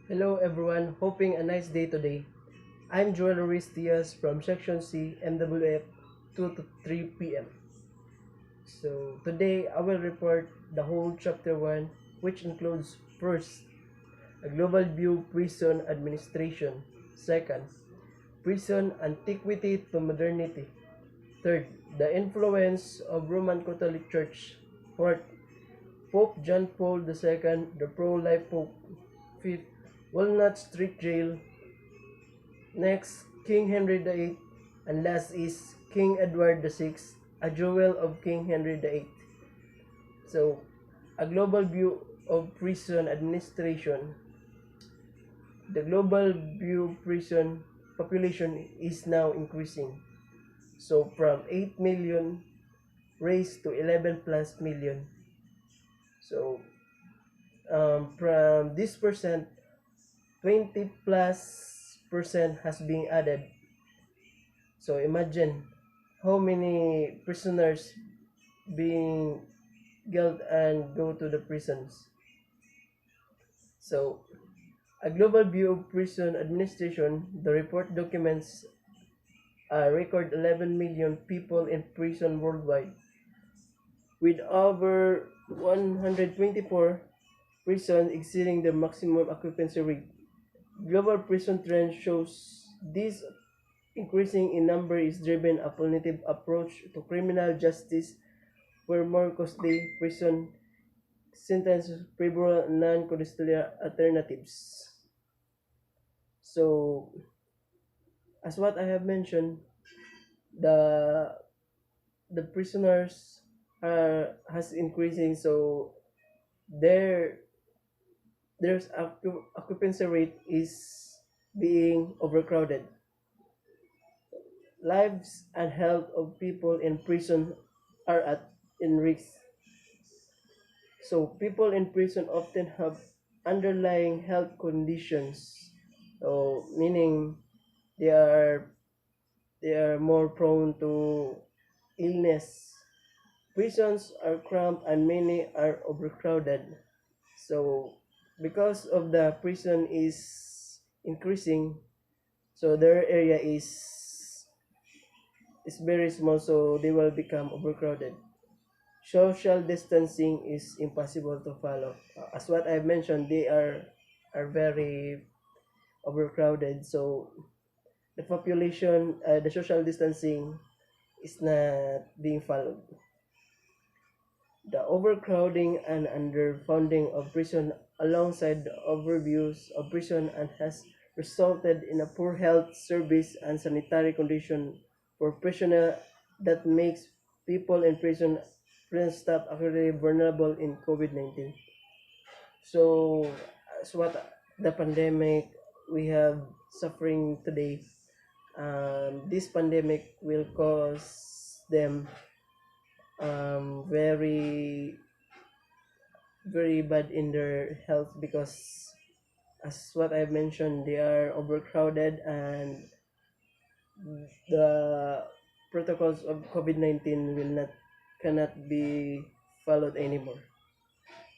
Hello everyone, hoping a nice day today. I'm Joel Ruiz Diaz from Section C, MWF 2 to 3 p.m. So today I will report the whole chapter 1, which includes first, a global view prison administration. Second, prison antiquity to modernity. Third, the influence of Roman Catholic Church. Fourth, Pope John Paul II, the pro-life Pope. Fifth, Walnut Street Jail. Next, King Henry VIII, and last is King Edward VI, a jewel of King Henry VIII. So, a global view of prison administration. The global view prison population is now increasing. So, from 8 million raised to 11 plus million. So, from this percent, 20 plus percent has been added. So imagine how many prisoners being guilt and go to the prisons. So a global view of prison administration, the report documents a record 11 million people in prison worldwide, with over 124 prisons exceeding the maximum occupancy rate. Global prison trend shows this increasing in number is driven a punitive approach to criminal justice where more costly prison sentences favor non-custodial alternatives. So, as what I have mentioned, the the prisoners are has increasing, so their there's occupancy rate is being overcrowded. Lives and health of people in prison are at in risk. So people in prison often have underlying health conditions. So meaning they are they are more prone to illness. Prisons are cramped and many are overcrowded. So because of the prison is increasing, so their area is very small, so they will become overcrowded. Social distancing is impossible to follow. As what I mentioned, they are very overcrowded. So the social distancing is not being followed. The overcrowding and underfunding of prison alongside the overviews of prison and has resulted in a poor health service and sanitary condition for prisoners that makes people in prison staff actually vulnerable in COVID-19. So as what the pandemic we have suffering today, this pandemic will cause them very very bad in their health because as what I've mentioned they are overcrowded and the protocols of COVID-19 will not cannot be followed anymore.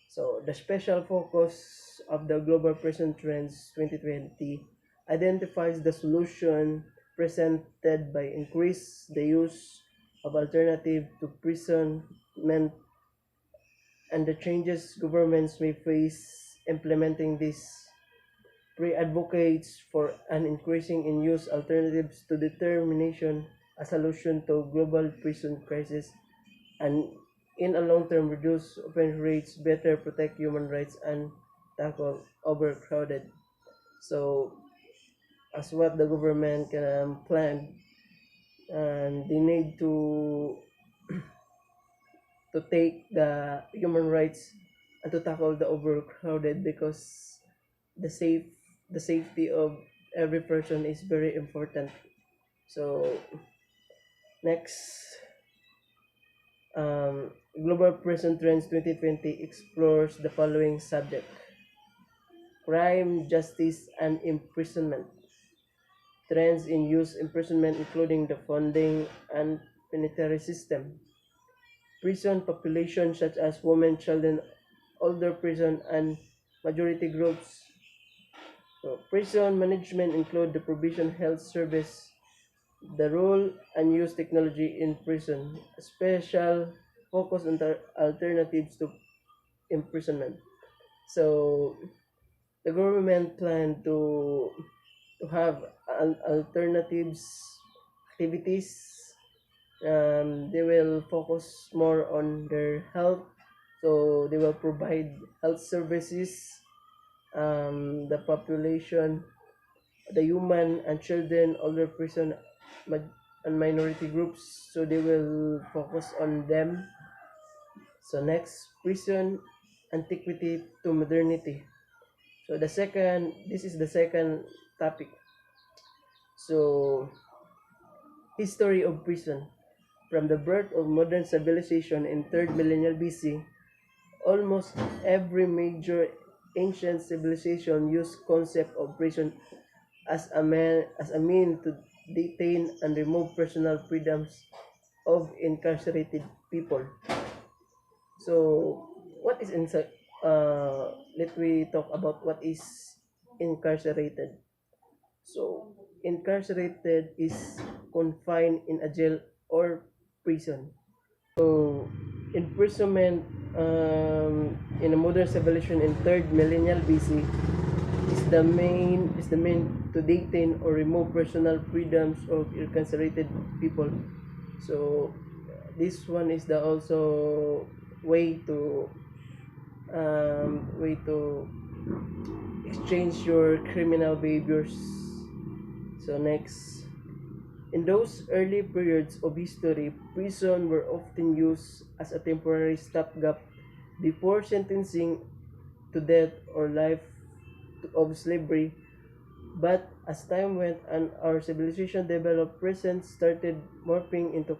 So the special focus of the Global Prison Trends 2020 identifies the solution presented by increase the use of alternative to imprisonment and the changes governments may face implementing this pre-advocates for an increasing in use alternatives to determination a solution to global prison crisis and in a long term reduce offense rates, better protect human rights and tackle overcrowded. So as what the government can plan and they need to take the human rights and to tackle the overcrowded because the safe the safety of every person is very important. So next, Global Prison Trends 2020 explores the following subject: crime, justice, and imprisonment. Trends in youth imprisonment, including the funding and penitentiary system. Prison population such as women, children, older prison, and majority groups. Prison management include the provision health service, the role and use technology in prison, special focus on alternatives to imprisonment. So the government plan to have alternatives activities. They will focus more on their health, so they will provide health services. The population, the human and children, older person, and minority groups, so they will focus on them. So next, prison antiquity to modernity. So this is the second topic. So history of prison. From the birth of modern civilization in 3rd millennial BC, almost every major ancient civilization used concept of prison as a mean to detain and remove personal freedoms of incarcerated people. So, what is inside? Let we talk about what is incarcerated. So, incarcerated is confined in a jail or prison. So, imprisonment in a modern civilization in 3rd millennial BC is the main to detain or remove personal freedoms of incarcerated people. So this one is the also way to exchange your criminal behaviors. So next, in those early periods of history, prison were often used as a temporary stopgap before sentencing to death or life of slavery. But as time went and our civilization developed, prisons started morphing into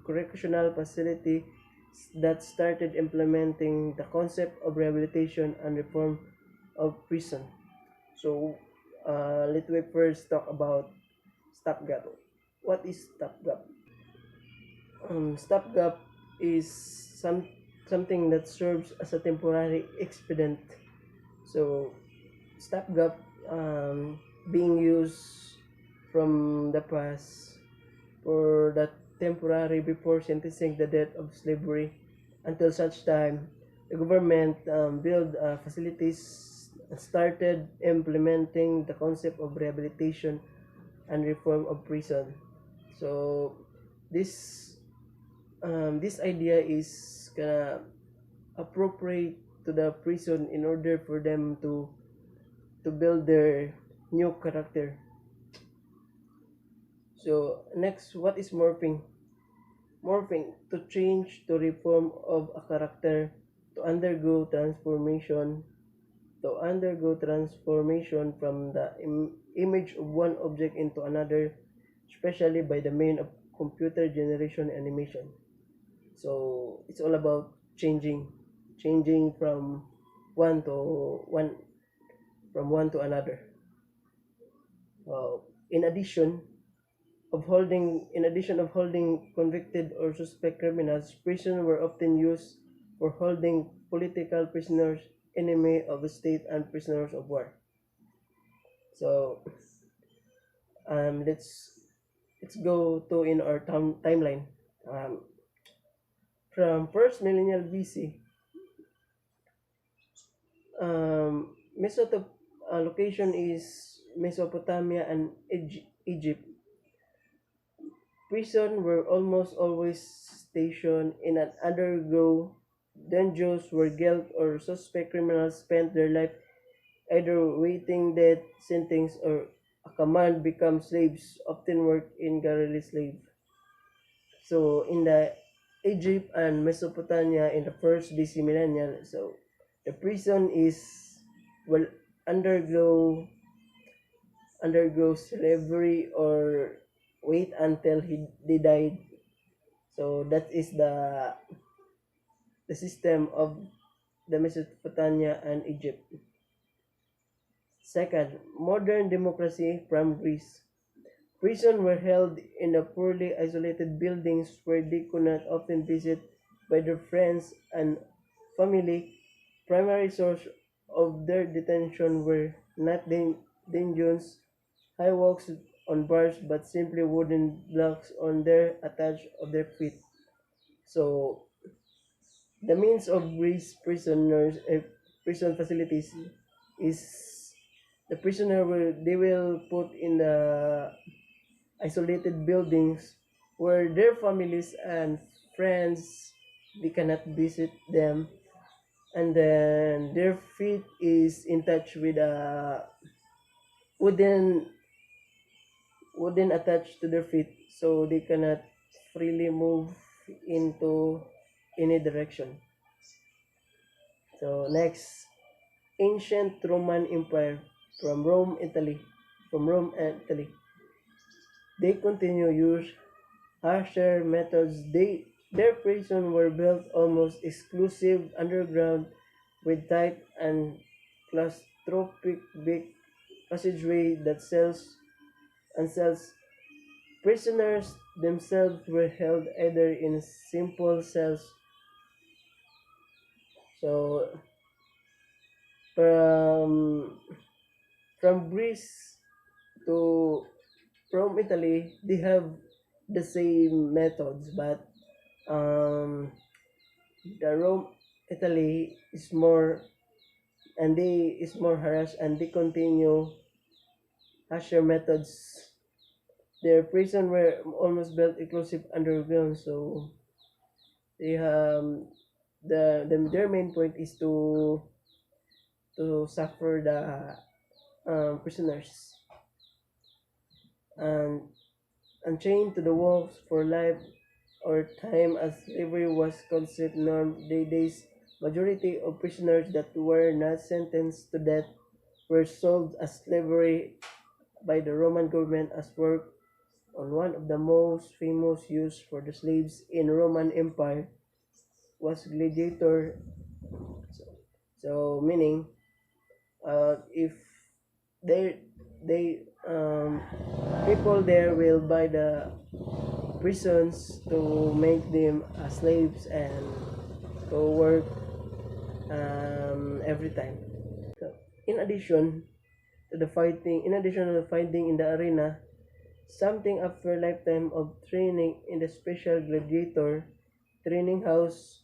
correctional facility that started implementing the concept of rehabilitation and reform of prison. So, let me first talk about stopgap. What is stopgap? Stopgap is something that serves as a temporary expedient. So, stopgap being used from the past for that temporary before sentencing the death of slavery until such time the government built facilities and started implementing the concept of rehabilitation and reform of prison. So this this idea is gonna appropriate to the prison in order for them to build their new character. So next, what is morphing? Morphing to change to reform of a character, to undergo transformation, from the image of one object into another, especially by the means of computer generation animation. So it's all about changing one to one one to another. In addition of holding convicted or suspect criminals, prisons were often used for holding political prisoners, enemy of the state, and prisoners of war. So let's go to in our timeline. Um, from first millennial BC, location is Mesopotamia and Egypt. Prison were almost always stationed in an underground dungeons where guilt or suspect criminals spent their life either waiting death sentence or a command become slaves, often work in Galilee slave. So in the Egypt and Mesopotamia in the first BC millennial, so the prison is well undergo slavery or wait until they died. So that is the system of the Mesopotamia and Egypt. Second, modern democracy from Greece. Prisons were held in the poorly isolated buildings where they could not often visit by their friends and family. Primary source of their detention were not dungeons, high walks on bars, but simply wooden blocks on their attached of their feet. So the means of these prison facilities is the prisoner will they will put in the isolated buildings where their families and friends they cannot visit them, and then their feet is in touch with a wooden wooden attached to their feet, so they cannot freely move into any direction. So next, ancient Roman Empire from Rome, Italy. From Rome, Italy. They continue use harsher methods. Their prisons were built almost exclusive underground with tight and claustrophobic passageway that cells. Prisoners themselves were held either in simple cells. So from from Greece to from Italy, they have the same methods, but um, the Rome Italy is more and they is more harassed and they continue harsher methods. Their prison were almost built inclusive underground, so they their main point is to suffer the prisoners and unchained to the walls for life or time as slavery was considered norm. The days majority of prisoners that were not sentenced to death were sold as slavery by the Roman government as work on one of the most famous use for the slaves in Roman Empire was gladiator. So, so meaning if they they people there will buy the prisons to make them slaves and to work every time. So, in addition to the fighting in the arena, something after a lifetime of training in the special gladiator training house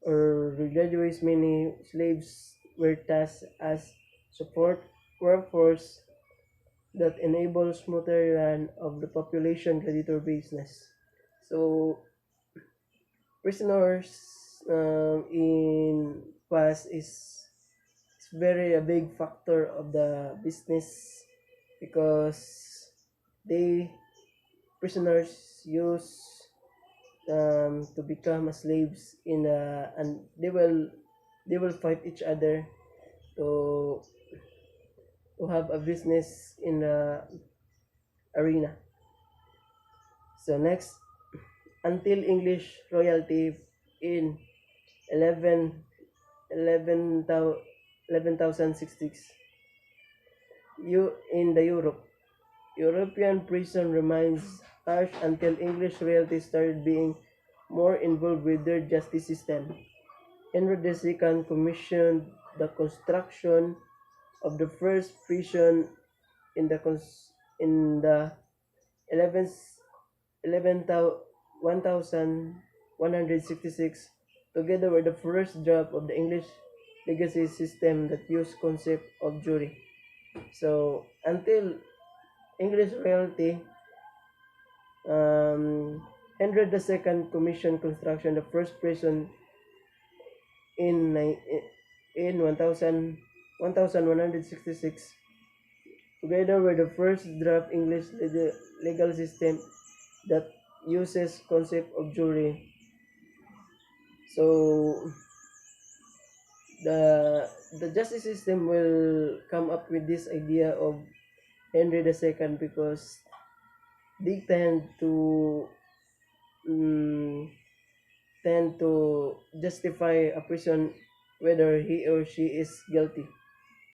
or graduates, many slaves were tasked as support workforce that enables smoother run of the population gladiator business. So prisoners in past is very a big factor of the business because they prisoners use to become slaves in and they will fight each other to to have a business in the arena. So next, until English royalty in 11 11,066 in the European prison remains harsh until English royalty started being more involved with their justice system. Henry II commissioned the construction of the first prison in the 11 11,166 together with the first draft of the English legacy system that used concept of jury. So until English royalty, Henry II commissioned construction the first prison in in 1166 together with the first draft English legal system that uses concept of jury. So the justice system will come up with this idea of Henry II because they um, tend to justify a person whether he or she is guilty.